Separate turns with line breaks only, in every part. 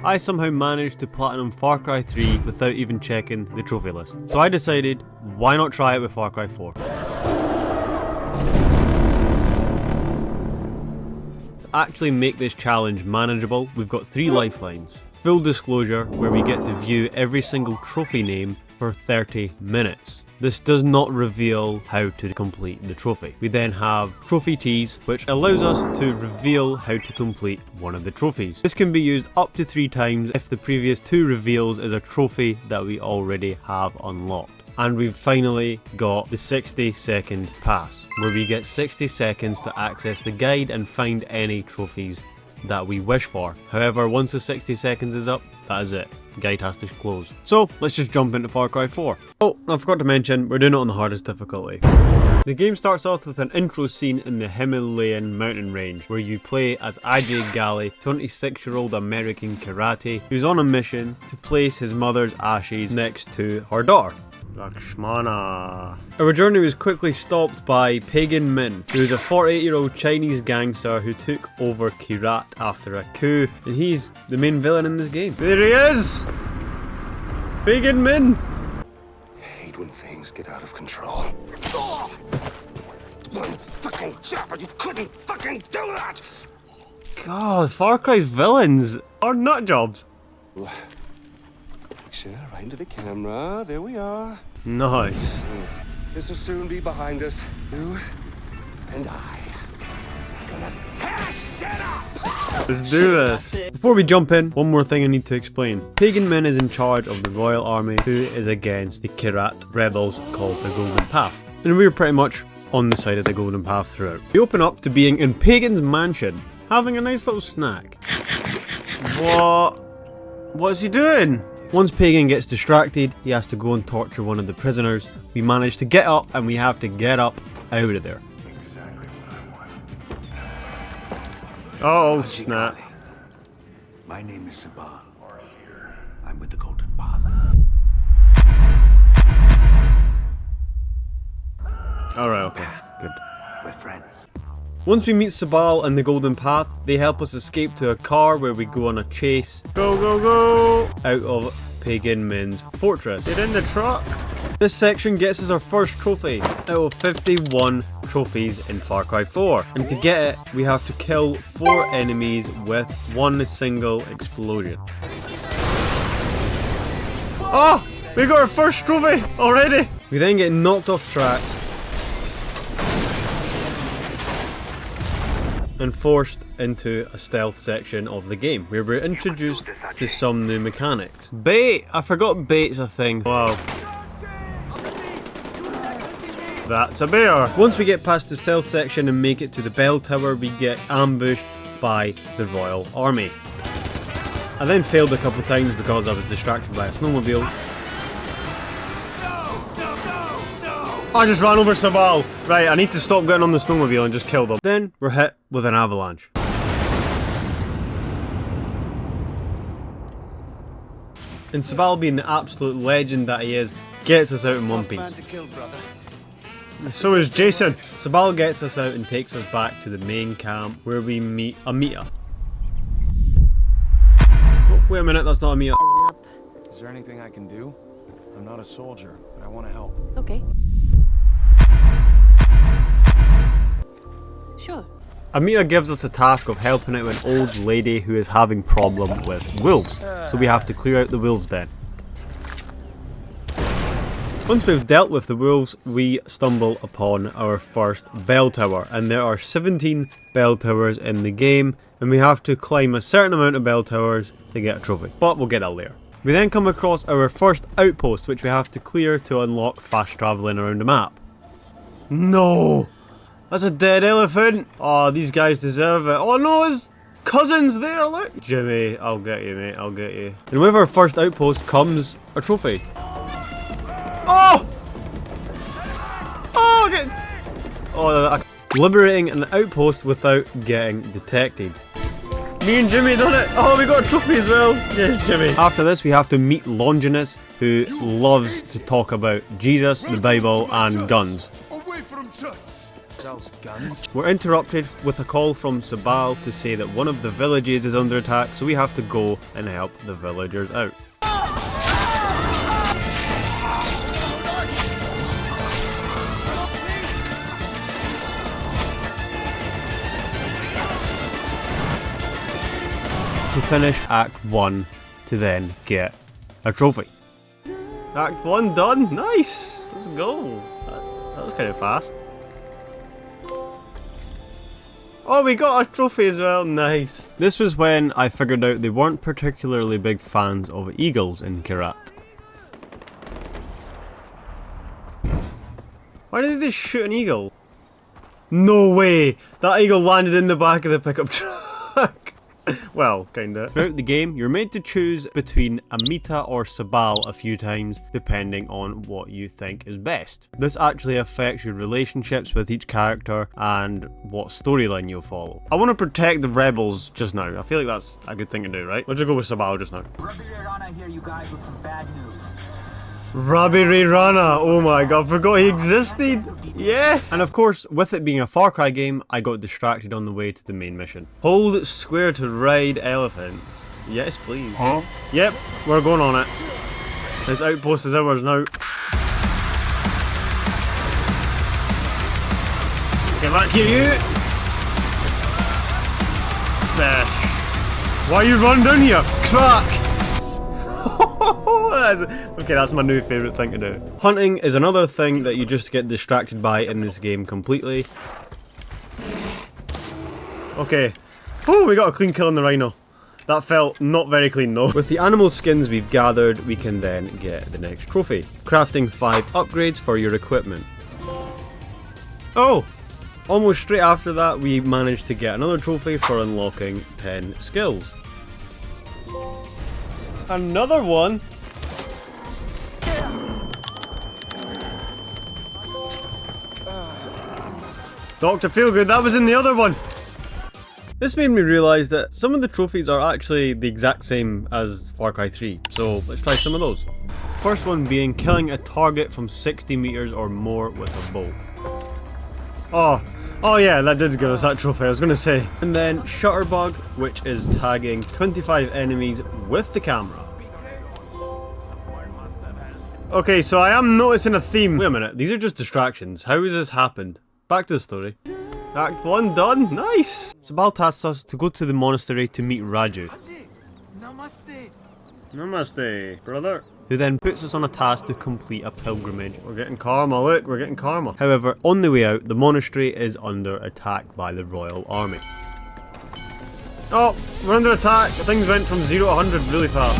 I somehow managed to platinum Far Cry 3 without even checking the trophy list. So I decided, why not try it with Far Cry 4? To actually make this challenge manageable, we've got 3 lifelines. Full disclosure, where we get to view every single trophy name for 30 minutes. This does not reveal how to complete the trophy. We then have trophy teas, which allows us to reveal how to complete one of the trophies. This can be used up to 3 times if the previous 2 reveals is a trophy that we already have unlocked. And we've finally got the 60-second pass, where we get 60 seconds to access the guide and find any trophies that we wish for. However, once the 60 seconds is up, that is it. The guide has to close. So let's just jump into Far Cry 4. Oh, I forgot to mention, we're doing it on the hardest difficulty. The game starts off with an intro scene in the Himalayan mountain range, where you play as Ajay Ghale, 26-year-old American karate, who's on a mission to place his mother's ashes next to her daughter, Lakshmana. Our journey was quickly stopped by Pagan Min, who is a 48-year-old Chinese gangster who took over Kyrat after a coup, and he's the main villain in this game. There he is! Pagan Min!
I hate when things get out of control. One fucking job and you couldn't fucking do that!
God, Far Cry's villains are nut jobs.
Picture right into the camera. There we are.
Nice.
This will soon be behind us. You and I are gonna tear shit up!
Let's do this. Before we jump in, one more thing I need to explain. Pagan Min is in charge of the Royal Army, who is against the Kyrat rebels called the Golden Path. And we're pretty much on the side of the Golden Path throughout. We open up to being in Pagan's mansion, having a nice little snack. What's he doing? Once Pagan gets distracted, he has to go and torture one of the prisoners. We manage to get up, and we have to get up out of there.
Exactly what I want.
Oh snap.
My name is Sabal. I'm with the Golden Path.
Alright, okay, good.
We're friends.
Once we meet Sabal and the Golden Path, they help us escape to a car where we go on a chase. Go, go, go! Out of Pagan Min's fortress. Get in the truck! This section gets us our first trophy out of 51 trophies in Far Cry 4. And to get it, we have to kill 4 enemies with one single explosion. Oh! We got our first trophy already! We then get knocked off track and forced into a stealth section of the game, where we're introduced to some new mechanics. Bait! I forgot bait's a thing. Wow. That's a bear! Once we get past the stealth section and make it to the bell tower, we get ambushed by the Royal Army. I then failed a couple times because I was distracted by a snowmobile. I just ran over Sabal. Right, I need to stop getting on the snowmobile and just kill them. Then we're hit with an avalanche. And Sabal, being the absolute legend that he is, gets us out in one piece. So is Jason. Sabal gets us out and takes us back to the main camp, where we meet Amita. Oh, wait a minute, that's not Amita.
Is there anything I can do? I'm not a soldier, but I want to help.
Okay. Sure.
Amita gives us a task of helping out an old lady who is having problem with wolves. So we have to clear out the wolves den. Once we've dealt with the wolves, we stumble upon our first bell tower, and there are 17 bell towers in the game, and we have to climb a certain amount of bell towers to get a trophy, but we'll get that later. We then come across our first outpost, which we have to clear to unlock fast travelling around the map. No! That's a dead elephant! Oh, these guys deserve it. Oh no, his cousin's there, look! Jimmy, I'll get you, mate, I'll get you. And with our first outpost comes a trophy. Oh! Oh, liberating an outpost without getting detected. Me and Jimmy done it! Oh, we got a trophy as well! Yes, Jimmy. After this, we have to meet Longinus, who loves to talk about Jesus, the Bible, and guns.
Away from church.
Sells guns.
We're interrupted with a call from Sabal to say that one of the villages is under attack, so we have to go and help the villagers out. To finish Act 1 to then get a trophy. Act 1 done! Nice! Let's go! That was kind of fast. Oh, we got a trophy as well, nice. This was when I figured out they weren't particularly big fans of eagles in Kyrat. Why did they just shoot an eagle? No way! That eagle landed in the back of the pickup truck! Well, kinda. Throughout the game, you're made to choose between Amita or Sabal a few times, depending on what you think is best. This actually affects your relationships with each character and what storyline you'll follow. I want to protect the rebels just now. I feel like that's a good thing to do, right? Let's just go with Sabal just now.
Rabbi here, you guys, with some bad news.
Rabbi Rana, oh my god, forgot he existed! Yes! And of course, with it being a Far Cry game, I got distracted on the way to the main mission. Hold square to ride elephants. Yes, please. Huh? Yep, we're going on it. This outpost is ours now. Get back here, you! Fish. Why are you running down here? Crack! Okay, that's my new favourite thing to do. Hunting is another thing that you just get distracted by in this game completely. Okay. Oh, we got a clean kill on the rhino. That felt not very clean though. With the animal skins we've gathered, we can then get the next trophy. Crafting 5 upgrades for your equipment. Oh! Almost straight after that, we managed to get another trophy for unlocking 10 skills. Another one? Dr. Feelgood, that was in the other one! This made me realise that some of the trophies are actually the exact same as Far Cry 3, so let's try some of those. First one being killing a target from 60 meters or more with a bow. Oh yeah, that did give us that trophy, I was gonna say. And then Shutterbug, which is tagging 25 enemies with the camera. Okay, so I am noticing a theme. Wait a minute, these are just distractions. How has this happened? Back to the story. Act 1 done, nice! Sabal tasks us to go to the monastery to meet Raju.
Namaste.
Namaste, brother. Who then puts us on a task to complete a pilgrimage. We're getting karma, look, we're getting karma. However, on the way out, the monastery is under attack by the royal army. Oh, we're under attack. Things went from 0 to 100 really fast.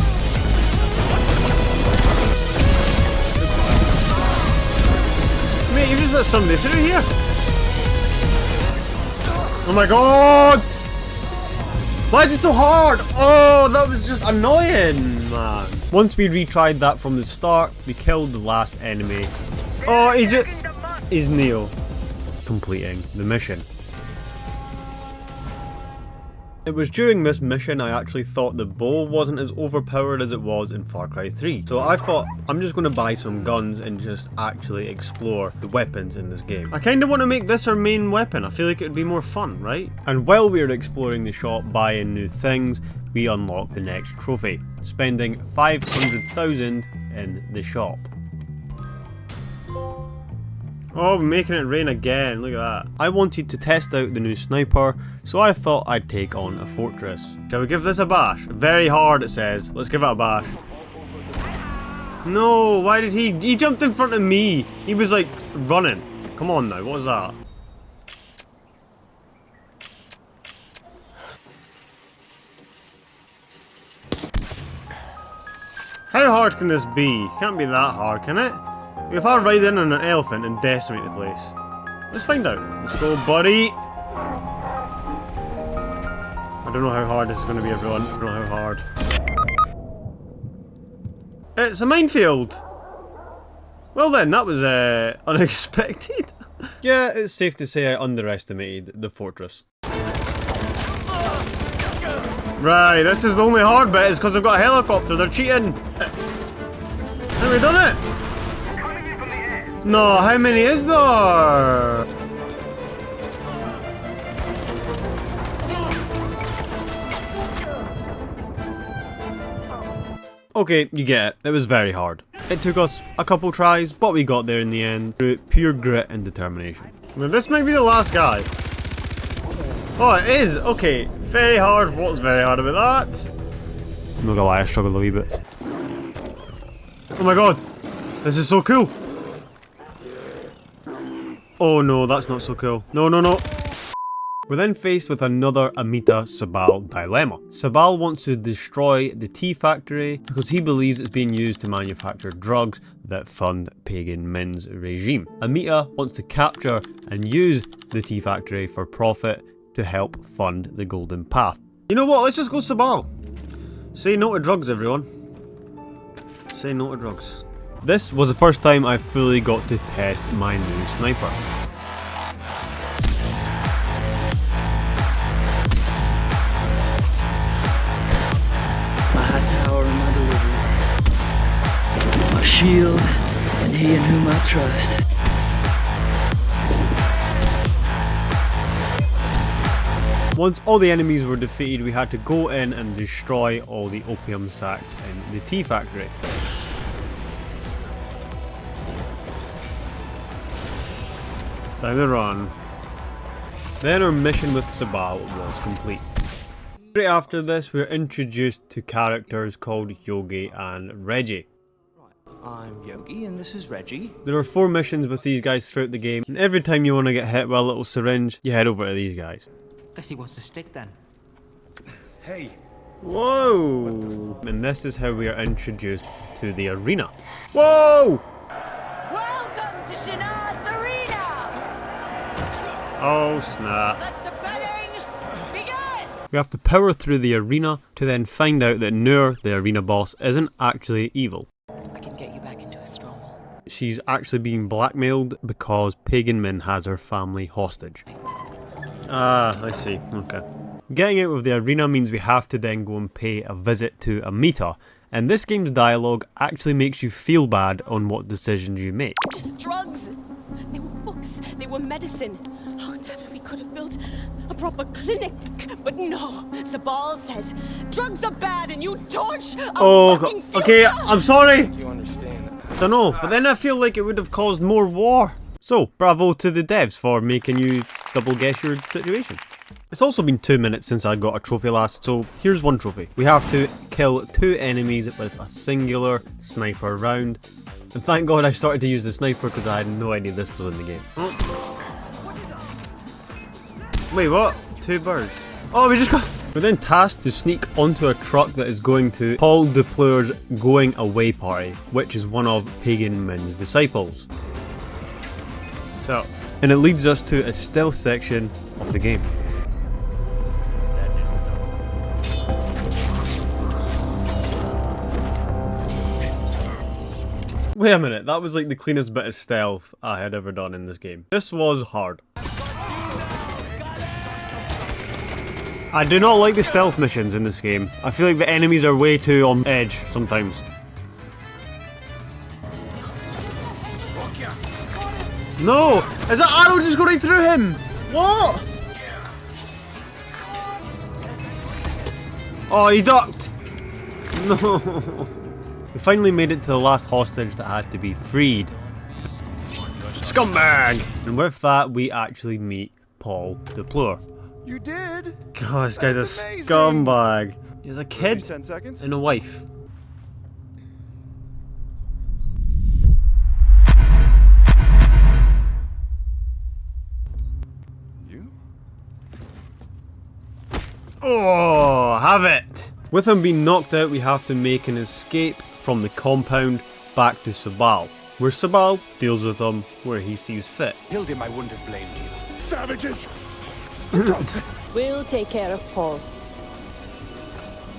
Mate, you just let somebody through here. Oh my god! Why is it so hard? Oh, that was just annoying, man. Once we retried that from the start, we killed the last enemy. Oh, he's Neo. Completing the mission. It was during this mission I actually thought the bow wasn't as overpowered as it was in Far Cry 3. So I thought, I'm just going to buy some guns and just actually explore the weapons in this game. I kind of want to make this our main weapon. I feel like it would be more fun, right? And while we were exploring the shop, buying new things, we unlocked the next trophy, spending 500,000 in the shop. Oh, making it rain again, look at that. I wanted to test out the new sniper, so I thought I'd take on a fortress. Shall we give this a bash? Very hard, it says. Let's give it a bash. No, why did he jumped in front of me. He was like running. Come on now, what was that? How hard can this be? Can't be that hard, can it? If I ride in on an elephant and decimate the place. Let's find out. Let's go, buddy. I don't know how hard this is going to be, everyone. I don't know how hard. It's a minefield. Well then, that was unexpected. Yeah, it's safe to say I underestimated the fortress. Right, this is the only hard bit, is because I've got a helicopter. They're cheating. Have we done it? No, how many is there? Okay, you get it. It was very hard. It took us a couple tries, but we got there in the end through pure grit and determination. Well, this might be the last guy. Oh, it is. Okay, very hard. What's very hard about that? I'm not gonna lie, I struggled a wee bit. Oh my god, this is so cool. Oh no, that's not so cool. No, no, no. We're then faced with another Amita Sabal dilemma. Sabal wants to destroy the tea factory because he believes it's being used to manufacture drugs that fund Pagan Min's regime. Amita wants to capture and use the tea factory for profit to help fund the Golden Path. You know what, let's just go Sabal. Say no to drugs, everyone. Say no to drugs. This was the first time I fully got to test my new sniper.
My high tower and my delivery, my shield, and he in whom I trust.
Once all the enemies were defeated, we had to go in and destroy all the opium sacks in the tea factory. Time to run. Then our mission with Sabal was complete. Straight after this, we're introduced to characters called Yogi and Reggie.
I'm Yogi and this is Reggie.
There are 4 missions with these guys throughout the game, and every time you want to get hit with a little syringe, you head over to these guys.
Guess he wants to stick then.
Hey.
Whoa! And this is how we are introduced to the arena. Whoa!
Welcome to Shanath Arena!
Oh snap.
Let the betting begin!
We have to power through the arena to then find out that Noor, the arena boss, isn't actually evil.
I can get you back into a stronghold.
She's actually being blackmailed because Pagan Min has her family hostage. Ah, I see. Okay. Getting out of the arena means we have to then go and pay a visit to Amita, and this game's dialogue actually makes you feel bad on what decisions you make.
Just drugs! They were books, they were medicine. Oh damn it, we could have built a proper clinic. But no, Sabal says drugs are bad and you torch a working future.
Okay, I'm sorry!
Do you understand that?
I don't know, but then I feel like it would have caused more war. So, bravo to the devs for making you double guess your situation. It's also been 2 minutes since I got a trophy last, so here's one trophy. We have to kill 2 enemies with a singular sniper round. And thank God I started to use the sniper because I had no idea this was in the game. Oh. Wait, what? 2 birds. Oh, we just got... We're then tasked to sneak onto a truck that is going to Paul Depleur's going away party, which is one of Pagan Min's disciples. So, and it leads us to a stealth section of the game. Wait a minute, that was like the cleanest bit of stealth I had ever done in this game. This was hard. I do not like the stealth missions in this game. I feel like the enemies are way too on edge sometimes. No! Is that arrow just going through him? What? Oh, he ducked! No! We finally made it to the last hostage that had to be freed. Scumbag! And with that, we actually meet Paul Depleur.
You did?
God, this guy's a
Amazing.
scumbag. He has a kid
10 seconds.
and a wife. Oh, have it! With him being knocked out, we have to make an escape from the compound back to Sabal, where Sabal deals with him where he sees fit.
Killed him, I wouldn't have blamed you. Savages!
We'll take care of Paul.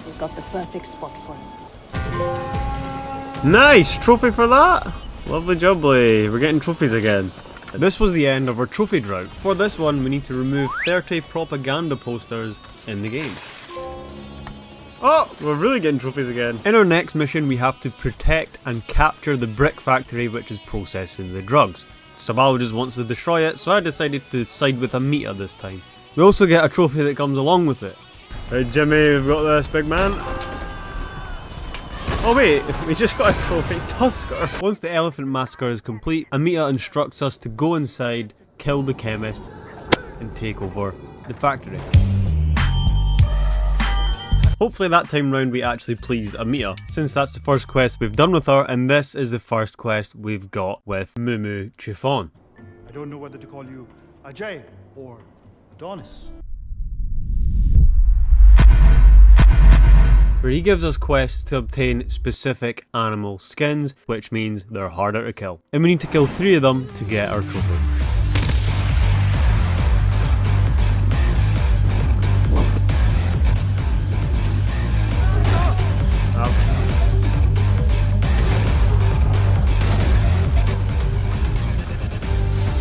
We've got the perfect spot for him.
Nice! Trophy for that! Lovely jubbly. We're getting trophies again. This was the end of our trophy drought. For this one, we need to remove 30 propaganda posters in the game. Oh, we're really getting trophies again. In our next mission, we have to protect and capture the brick factory which is processing the drugs. Sabal just wants to destroy it, so I decided to side with Amita this time. We also get a trophy that comes along with it. Hey Jimmy, we've got this, big man. Oh wait, we just got a trophy tusker. Once the elephant massacre is complete, Amita instructs us to go inside, kill the chemist, and take over the factory. Hopefully that time round we actually pleased Amita, since that's the first quest we've done with her, and this is the first quest we've got with Mumu Chiffon.
I don't know whether to call you Ajay or Adonis.
Where he gives us quests to obtain specific animal skins, which means they're harder to kill. And we need to kill 3 of them to get our trophy.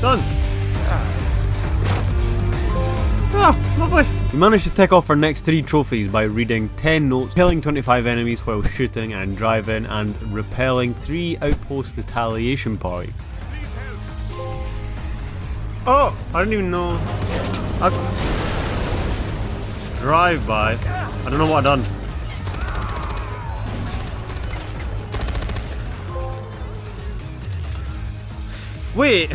Done! Ah, lovely! We managed to tick off our next 3 trophies by reading 10 notes, killing 25 enemies while shooting and driving, and repelling 3 outpost retaliation parties. Oh! I didn't even know. Drive by. I don't know what I've done. Wait!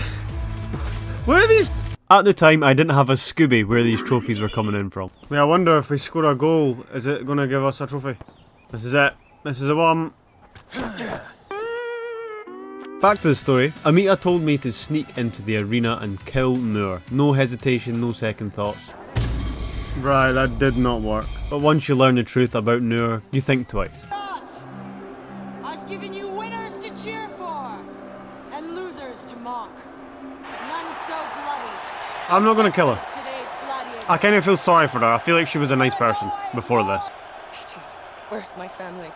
Where are these? At the time, I didn't have a Scooby where these trophies were coming in from. I wonder if we score a goal, is it going to give us a trophy? This is it. This is the one. Back to the story. Amita told me to sneak into the arena and kill Noor. No hesitation, no second thoughts. Right, that did not work. But once you learn the truth about Noor, you think twice.
I've given you winners to cheer for and losers to mock. None so bloody.
I'm not gonna kill her. I kind of feel sorry for her. I feel like she was a nice person before this.
Me too. Where's my family?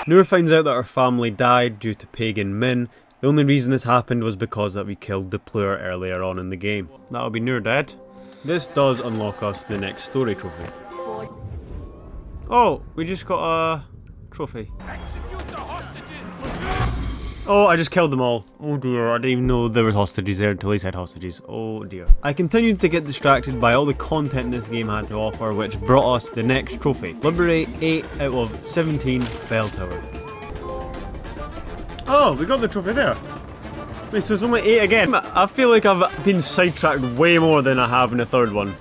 Noor finds out that her family died due to pagan Min. The only reason this happened was because that we killed the player earlier on in the game. That'll be Noor dead. This does unlock us the next story trophy. Oh, we just got a trophy. Oh, I just killed them all. Oh dear, I didn't even know there was hostages there until he said hostages. Oh dear. I continued to get distracted by all the content this game had to offer, which brought us the next trophy. Liberate 8 out of 17 bell towers. Oh, we got the trophy there. Wait, so it's only 8 again. I feel like I've been sidetracked way more than I have in the third one.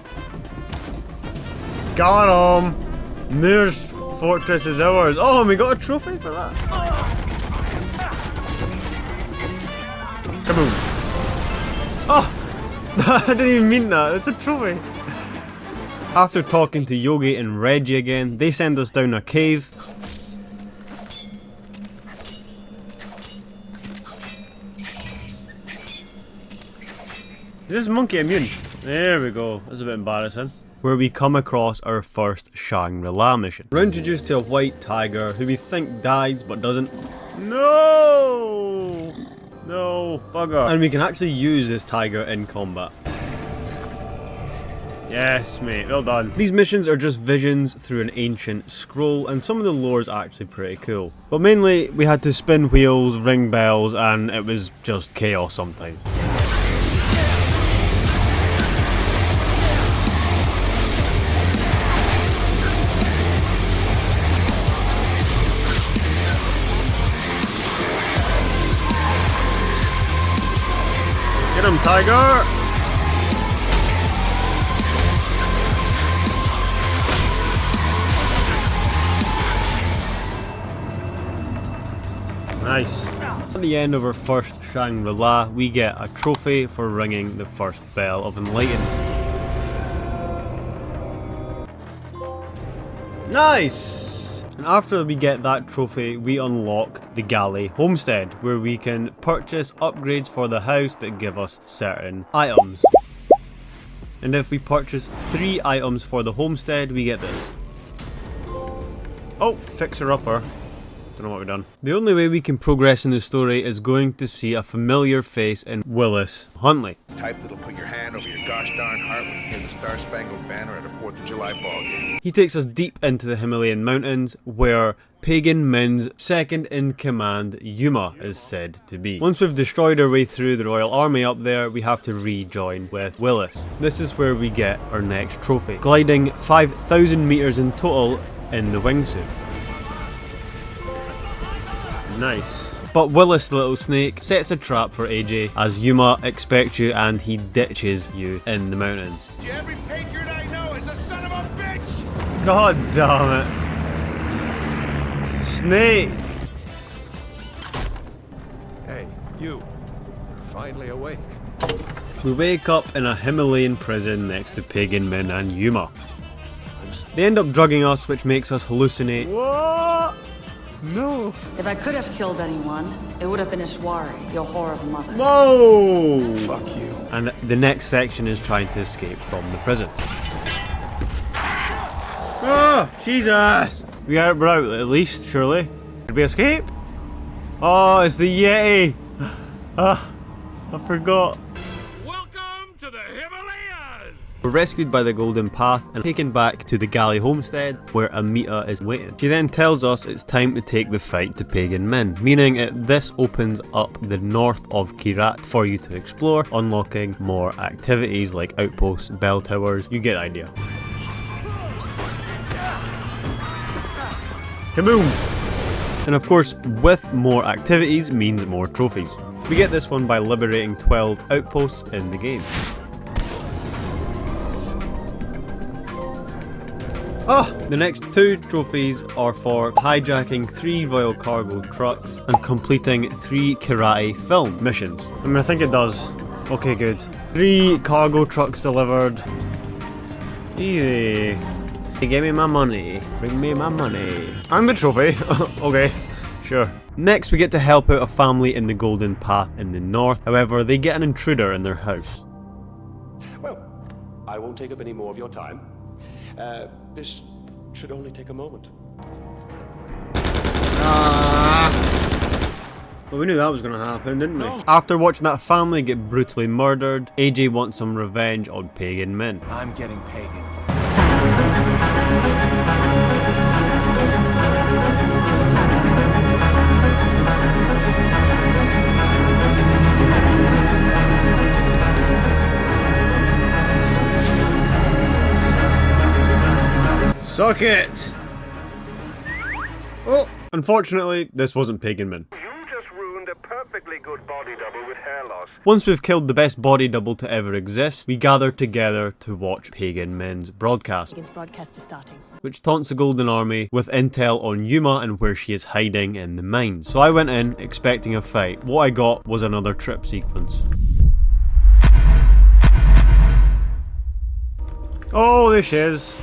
Got him! Noor's fortress is ours. Oh, and we got a trophy for that. Kaboom. Oh! I didn't even mean that. It's a trophy. After talking to Yogi and Reggie again, they send us down a cave. Is this monkey immune? There we go. That's a bit embarrassing. Where we come across our first Shangri-La mission. We're introduced to a white tiger who we think dies but doesn't. No! No, bugger. And we can actually use this tiger in combat. Yes, mate, well done. These missions are just visions through an ancient scroll, and some of the lore is actually pretty cool. But mainly, we had to spin wheels, ring bells, and it was just chaos sometimes. Get him, tiger! Nice. At the end of our first Shangri-La, we get a trophy for ringing the first bell of enlightenment. Nice! And after we get that trophy, we unlock the Galley Homestead, where we can purchase upgrades for the house that give us certain items. And if we purchase 3 items for the homestead, we get this. Oh, fixer-upper. Don't know what we've done. The only way we can progress in the story is going to see a familiar face in Willis Huntley.
Type that'll put your hand over your gosh darn heart when you hear the Star-Spangled Banner at a 4th of July ballgame.
He takes us deep into the Himalayan mountains, where Pagan Min's second-in-command Yuma is said to be. Once we've destroyed our way through the royal army up there, we have to rejoin with Willis. This is where we get our next trophy, gliding 5,000 meters in total in the wingsuit. nice. But Willis the little snake sets a trap for AJ as Yuma expects you and he ditches you in the mountains.
Every patriot I know is a son of a bitch!
God damn it. Snake!
Hey, you. You're finally awake.
We wake up in a Himalayan prison next to Pagan Min and Yuma. They end up drugging us, which makes us hallucinate. What? No.
If I could have killed anyone, it would have been Ishwari, your horrible mother.
Whoa!
Fuck you.
And the next section is trying to escape from the prison. Oh, Jesus! We are out at least, surely. Did we escape? Oh, it's the Yeti! Ah, I forgot.
Welcome to the Himalayas!
We're rescued by the Golden Path and taken back to the Galley homestead where Amita is waiting. She then tells us it's time to take the fight to Pagan Min, meaning this opens up the north of Kyrat for you to explore, unlocking more activities like outposts, bell towers, you get the idea. Kaboom! And of course, with more activities means more trophies. We get this one by liberating 12 outposts in the game. Oh, the next 2 trophies are for hijacking 3 royal cargo trucks and completing 3 karate film missions. I mean, I think it does. Okay, good. 3 cargo trucks delivered. Easy. Give me my money. Bring me my money. And the trophy. Okay, sure. Next, we get to help out a family in the Golden Path in the north. However, they get an intruder in their house.
Well, I won't take up any more of your time. This should only take a moment.
Well, we knew that was going to happen, didn't we? No. After watching that family get brutally murdered, AJ wants some revenge on Pagan Min.
I'm getting pagan.
Suck it! Oh! Unfortunately, this wasn't Pagan Min.
You just ruined a perfectly good body double with hair loss.
Once we've killed the best body double to ever exist, we gather together to watch Pagan Min's broadcast.
Pagan's broadcast is starting.
Which taunts the Golden Army with intel on Yuma and where she is hiding in the mines. So I went in expecting a fight. What I got was another trip sequence. Oh, there she is.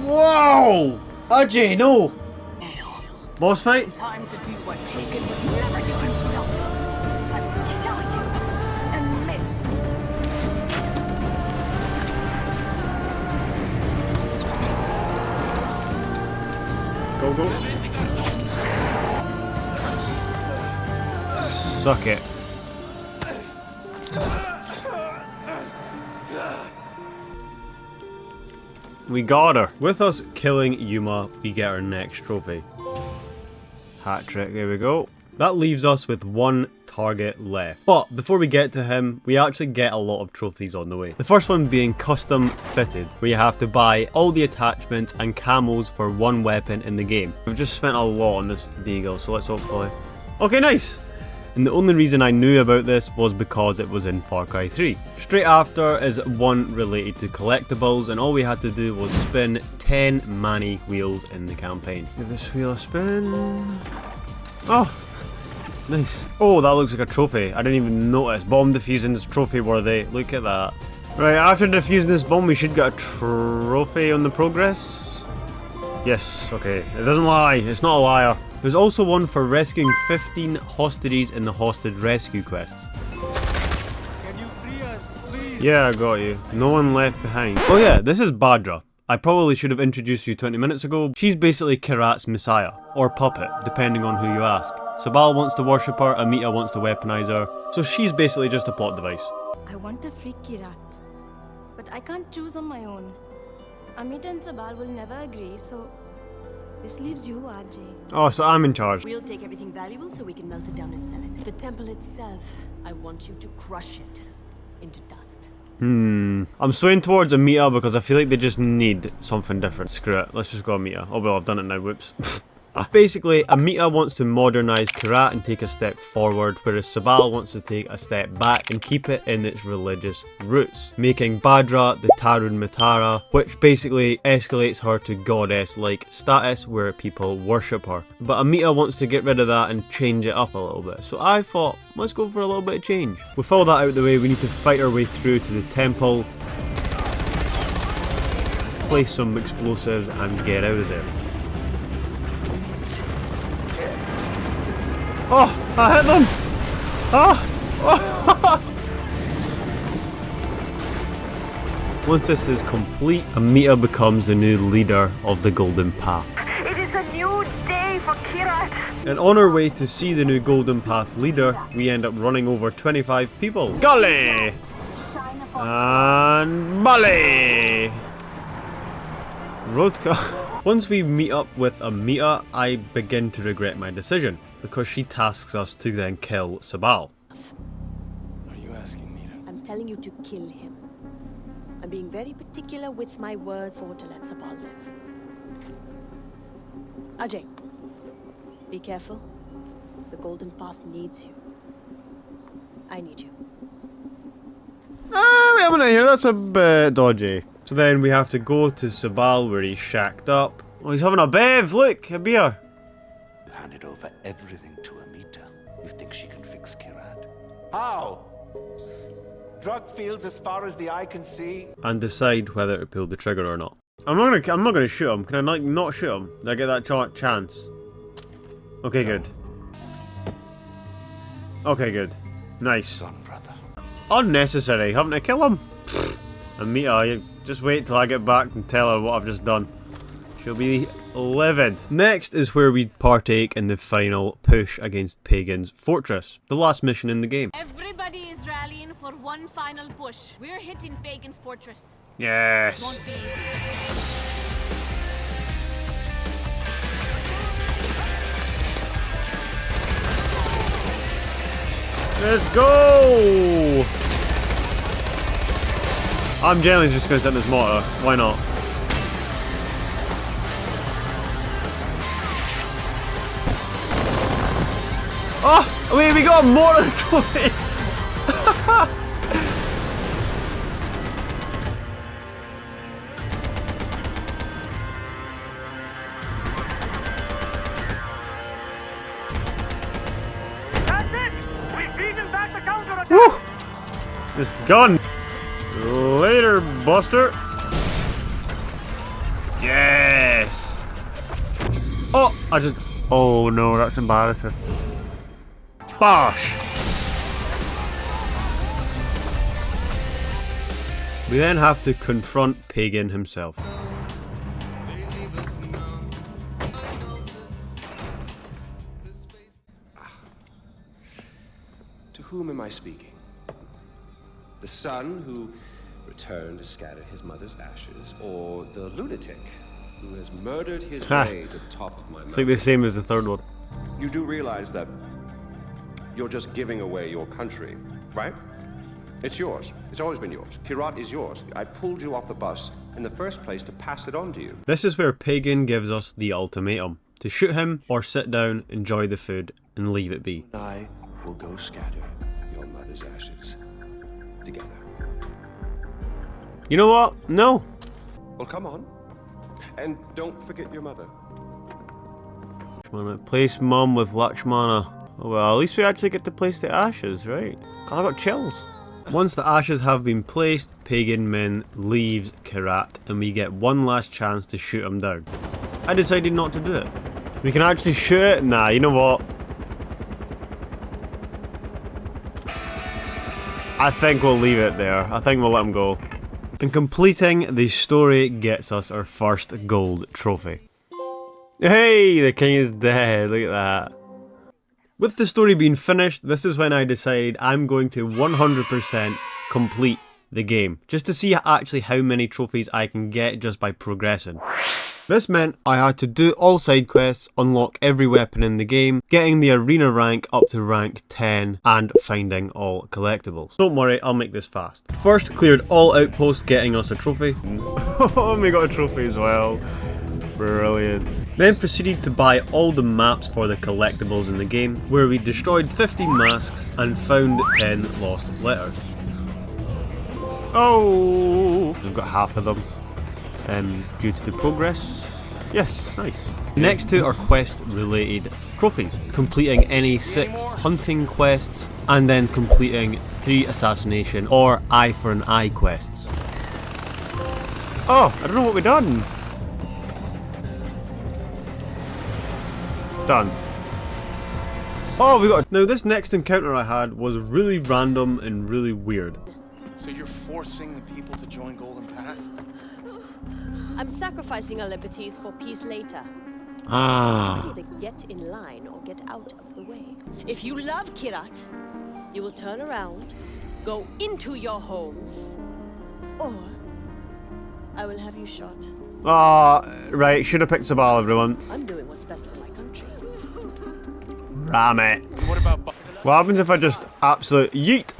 Whoa! Ajay, no! Boss fight?
Time to do what Pagan would never do himself. I will kill you and live.
Go, go. Suck it. We got her. With us killing Yuma, we get our next trophy. Hat trick, there we go. That leaves us with 1 target left. But before we get to him, we actually get a lot of trophies on the way. The first one being custom fitted, where you have to buy all the attachments and camos for 1 weapon in the game. We've just spent a lot on this deagle, so let's hopefully... Okay, nice! And the only reason I knew about this was because it was in Far Cry 3. Straight after is one related to collectibles, and all we had to do was spin 10 Manny wheels in the campaign. Give this wheel a spin. Oh, nice. Oh, that looks like a trophy. I didn't even notice. Bomb defusing is trophy worthy. Look at that. Right, after defusing this bomb, we should get a trophy on the progress. Yes, okay. It doesn't lie. It's not a liar. There's also one for rescuing 15 hostages in the hostage rescue quests.
Can you free us, please?
Yeah, I got you. No one left behind. Oh yeah, this is Badra. I probably should have introduced you 20 minutes ago. She's basically Kyrat's messiah, or puppet, depending on who you ask. Sabal wants to worship her, Amita wants to weaponize her, so she's basically just a plot device.
I want to free Kyrat, but I can't choose on my own. Amita and Sabal will never agree, so this leaves you, RJ.
Oh, so I'm in charge.
We'll take everything valuable so we can melt it down and sell it. The temple itself, I want you to crush it into dust.
I'm swaying towards a Amita because I feel like they just need something different. Screw it, let's just go Amita. Oh well, I've done it now, whoops. Basically, Amita wants to modernise Kyrat and take a step forward, whereas Sabal wants to take a step back and keep it in its religious roots, making Badra the Tarun Matara, which basically escalates her to goddess-like status where people worship her. But Amita wants to get rid of that and change it up a little bit, so I thought, let's go for a little bit of change. With all that out of the way, we need to fight our way through to the temple, place some explosives and get out of there. Oh, I hit them! Oh! Once this is complete, Amita becomes the new leader of the Golden Path.
It is a new day for Kyrat.
And on our way to see the new Golden Path leader, we end up running over 25 people. Golly! And Bali! Rodka. Once we meet up with Amita, I begin to regret my decision, because she tasks us to then kill Sabal.
Are you asking me to?
I'm telling you to kill him. I'm being very particular with my words for to let Sabal live. Ajay, be careful. The Golden Path needs you. I need you.
Wait a minute here, that's a bit dodgy. So then we have to go to Sabal where he's shacked up. Oh, he's having a bev, look, a beer.
You handed over everything to Amita. You think she can fix Kyrat?
How? Drug fields as far as the eye can see.
And decide whether to pull the trigger or not. I'm not gonna shoot him. Can I like not shoot him? Did I get that chance? Okay, good. Okay, good. Nice.
Gone, brother.
Unnecessary, having to kill him. Amita, just wait till I get back and tell her what I've just done. She'll be livid. Next is where we partake in the final push against Pagan's fortress, the last mission in the game.
Everybody is rallying for one final push. We're hitting Pagan's fortress.
Yes.
It won't be easy.
Let's go! I'm generally just going to set this mortar. Why not? Oh! Wait, we got a mortar trophy!
That's it! We've beaten back the counterattack!
Woo! This gun! Later, Buster! Yes! Oh! Oh no, that's embarrassing. Bosh! We then have to confront Pagan himself.
To whom am I speaking? The son who returned to scatter his mother's ashes, or the lunatic who has murdered his way to the top of my mountain?
It's like the same as the third one.
You do realize that you're just giving away your country, right? It's yours. It's always been yours. Kyrat is yours. I pulled you off the bus in the first place to pass it on to you.
This is where Pagan gives us the ultimatum. To shoot him, or sit down, enjoy the food, and leave it be.
I will go scatter your mother's ashes together.
You know what? No.
Well, come on. And don't forget your mother.
Place mum with Lakshmana. Oh well, at least we actually get to place the ashes, right? God, I got chills. Once the ashes have been placed, Pagan Min leaves Kyrat and we get one last chance to shoot him down. I decided not to do it. We can actually shoot it? Nah, you know what? I think we'll leave it there. I think we'll let him go. And completing the story gets us our first gold trophy. Hey, the king is dead. Look at that. With the story being finished, this is when I decide I'm going to 100% complete the game. Just to see actually how many trophies I can get just by progressing. This meant I had to do all side quests, unlock every weapon in the game, getting the arena rank up to rank 10, and finding all collectibles. Don't worry, I'll make this fast. First, cleared all outposts, getting us a trophy. Oh, we got a trophy as well. Brilliant. Then proceeded to buy all the maps for the collectibles in the game, where we destroyed 15 masks and found 10 lost letters. Oh! We've got half of them. Due to the progress. Yes, nice. Next to are quest related trophies, completing any 6 hunting quests and then completing 3 assassination or eye for an eye quests. Oh, I don't know what we've done. Done. Oh, we got. Now this next encounter I had was really random and really weird.
So you're forcing the people to join Golden Path?
I'm sacrificing our liberties for peace later.
Ah.
Either get in line or get out of the way. If you love Kyrat, you will turn around, go into your homes, or I will have you shot.
Ah, right, should have picked Sabal, everyone.
I'm doing what's best for my country.
Ram it. What happens if I just absolute yeet?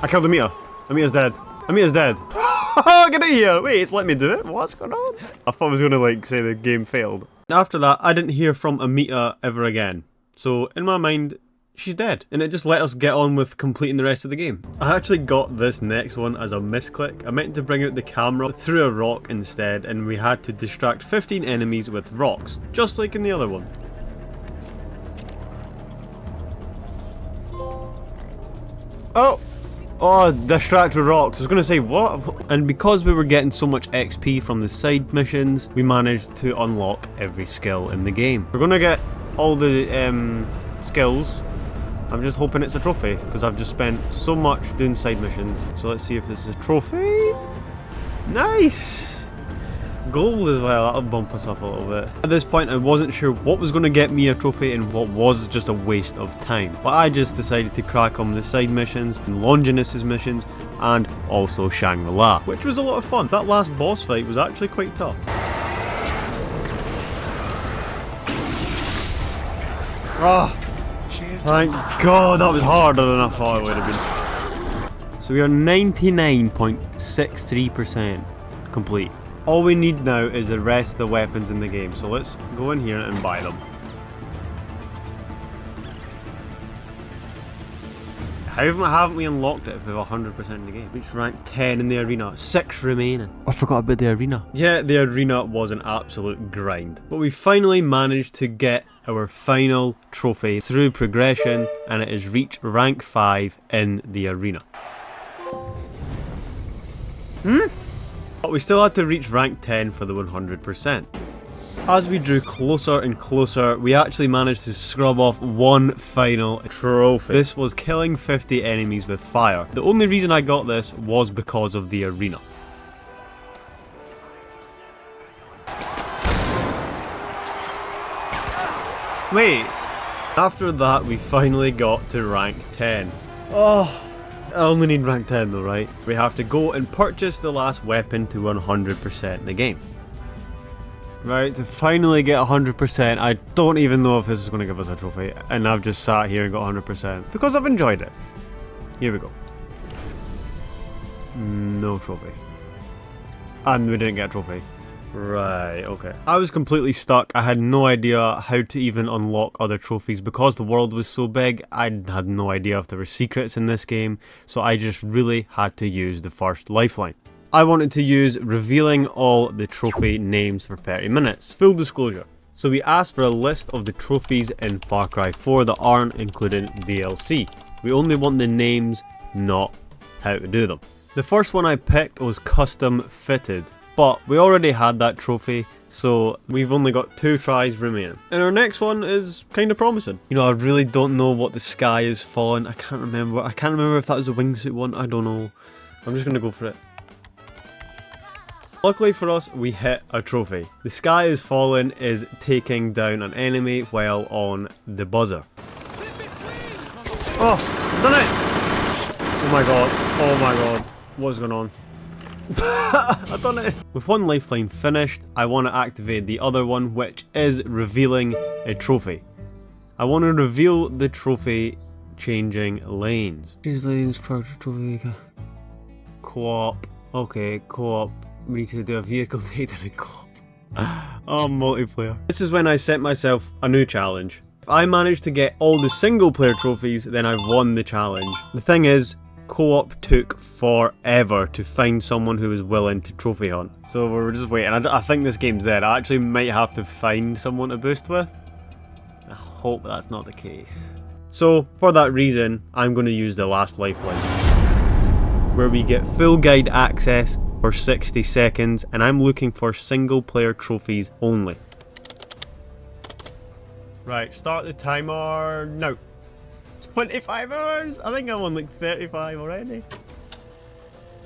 I killed Amita. Amita's dead. Amita's dead. Get out of here! Wait, it's let me do it? What's going on? I thought I was going to like say the game failed. After that, I didn't hear from Amita ever again. So in my mind, she's dead. And it just let us get on with completing the rest of the game. I actually got this next one as a misclick. I meant to bring out the camera through a rock instead, and we had to distract 15 enemies with rocks, just like in the other one. Oh! Oh, distract with rocks. I was going to say, what? And because we were getting so much XP from the side missions, we managed to unlock every skill in the game. We're going to get all the skills. I'm just hoping it's a trophy, because I've just spent so much doing side missions. So let's see if this is a trophy. Nice! Gold as well, that'll bump us up a little bit. At this point I wasn't sure what was going to get me a trophy and what was just a waste of time. But I just decided to crack on the side missions, and Longinus's missions, and also Shangri-La, which was a lot of fun. That last boss fight was actually quite tough. Oh, thank God, that was harder than I thought it would have been. So we are 99.63% complete. All we need now is the rest of the weapons in the game, so let's go in here and buy them. How haven't we unlocked it if we have 100% in the game? Reached rank 10 in the arena, 6 remaining. I forgot about the arena. Yeah, the arena was an absolute grind. But we finally managed to get our final trophy through progression, and it is reach rank 5 in the arena. But we still had to reach rank 10 for the 100%. As we drew closer and closer, we actually managed to scrub off one final trophy. This was killing 50 enemies with fire. The only reason I got this was because of the arena. Wait. After that, we finally got to rank 10. Oh. I only need rank 10 though, right? We have to go and purchase the last weapon to 100% in the game. Right, to finally get 100%, I don't even know if this is going to give us a trophy. And I've just sat here and got 100% because I've enjoyed it. Here we go. No trophy. And we didn't get a trophy. Right, okay. I was completely stuck. I had no idea how to even unlock other trophies because the world was so big. I had no idea if there were secrets in this game, so I just really had to use the first lifeline. I wanted to use revealing all the trophy names for 30 minutes. Full disclosure. So we asked for a list of the trophies in Far Cry 4 that aren't included in DLC. We only want the names, not how to do them. The first one I picked was custom fitted. But we already had that trophy, so we've only got 2 tries remaining. And our next one is kind of promising. You know, I really don't know what the sky is falling. I can't remember. I can't remember if that was a wingsuit one. I don't know. I'm just going to go for it. Luckily for us, we hit a trophy. The sky is falling is taking down an enemy while on the buzzer. Oh, done it! Oh my god. Oh my god. What's going on? I done it. With one lifeline finished, I want to activate the other one, which is revealing a trophy. I want to reveal the trophy changing lanes. These lanes, trophy, co-op. Okay, co-op. We need to do a vehicle takedown in co-op. Oh, multiplayer. This is when I set myself a new challenge. If I manage to get all the single player trophies, then I've won the challenge. The thing is, co-op took forever to find someone who was willing to trophy hunt. So we're just waiting. I think this game's dead. I actually might have to find someone to boost with. I hope that's not the case. So for that reason, I'm going to use the last lifeline, where we get full guide access for 60 seconds, and I'm looking for single player trophies only. Right, start the timer now. 25 hours? I think I'm on like 35 already.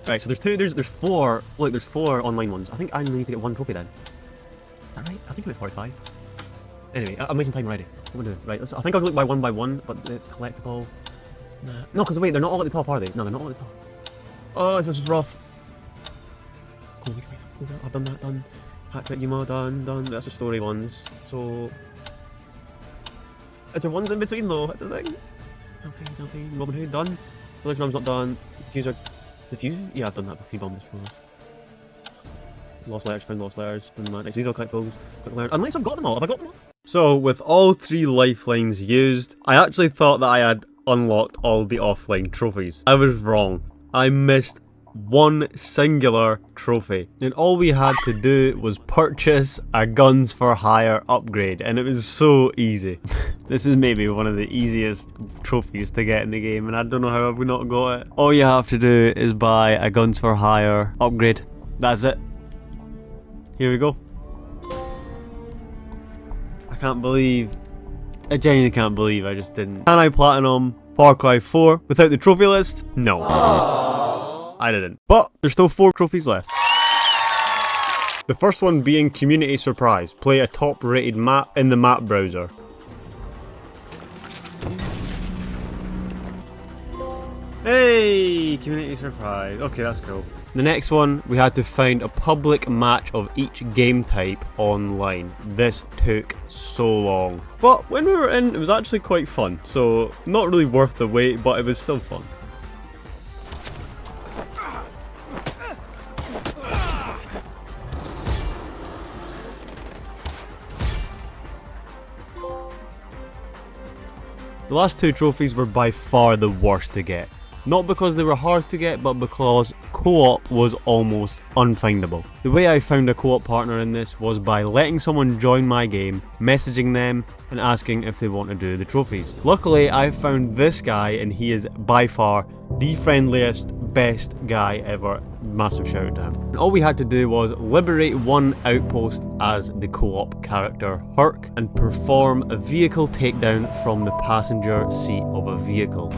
Right, so there's four, look, there's 4 online ones. I think I only need to get 1 trophy then. Is that right? I think I'm at 45. Anyway, I'm wasting time already. What am I doing? Right, I think I'll look by one, but the collectible... Nah. No, because wait, they're not all at the top, are they? No, they're not all at the top. Oh, this is rough. Cool, I've done that, done. Hat-trick Yuma, done. That's the story ones. So... Is there ones in between though? That's the thing. Okay. Robin Hood, done. Village Rum's not done. Diffuser? Yeah, I've done that with 3 bombs before. Lost letters, found lost letters, found the magic. These are collectibles. Unless I've got them all. Have I got them all? So, with all 3 lifelines used, I actually thought that I had unlocked all the offline trophies. I was wrong. I missed 1 singular trophy, and all we had to do was purchase a guns for hire upgrade, and it was so easy. This is maybe one of the easiest trophies to get in the game, and I don't know how I've not got it. All you have to do is buy a guns for hire upgrade. That's it. Here we go. I genuinely can't believe I just didn't. Can I platinum Far Cry 4 without the trophy list? No. I didn't. But there's still 4 trophies left. The first one being Community Surprise. Play a top rated map in the map browser. Hey! Community Surprise. Okay, that's cool. The next one, we had to find a public match of each game type online. This took so long. But when we were in, it was actually quite fun. So, not really worth the wait, but it was still fun. The last 2 trophies were by far the worst to get. Not because they were hard to get, but because co-op was almost unfindable. The way I found a co-op partner in this was by letting someone join my game, messaging them, and asking if they want to do the trophies. Luckily, I found this guy, and he is by far the friendliest, best guy ever. Massive shout out to him. And all we had to do was liberate 1 outpost as the co-op character Herc and perform a vehicle takedown from the passenger seat of a vehicle.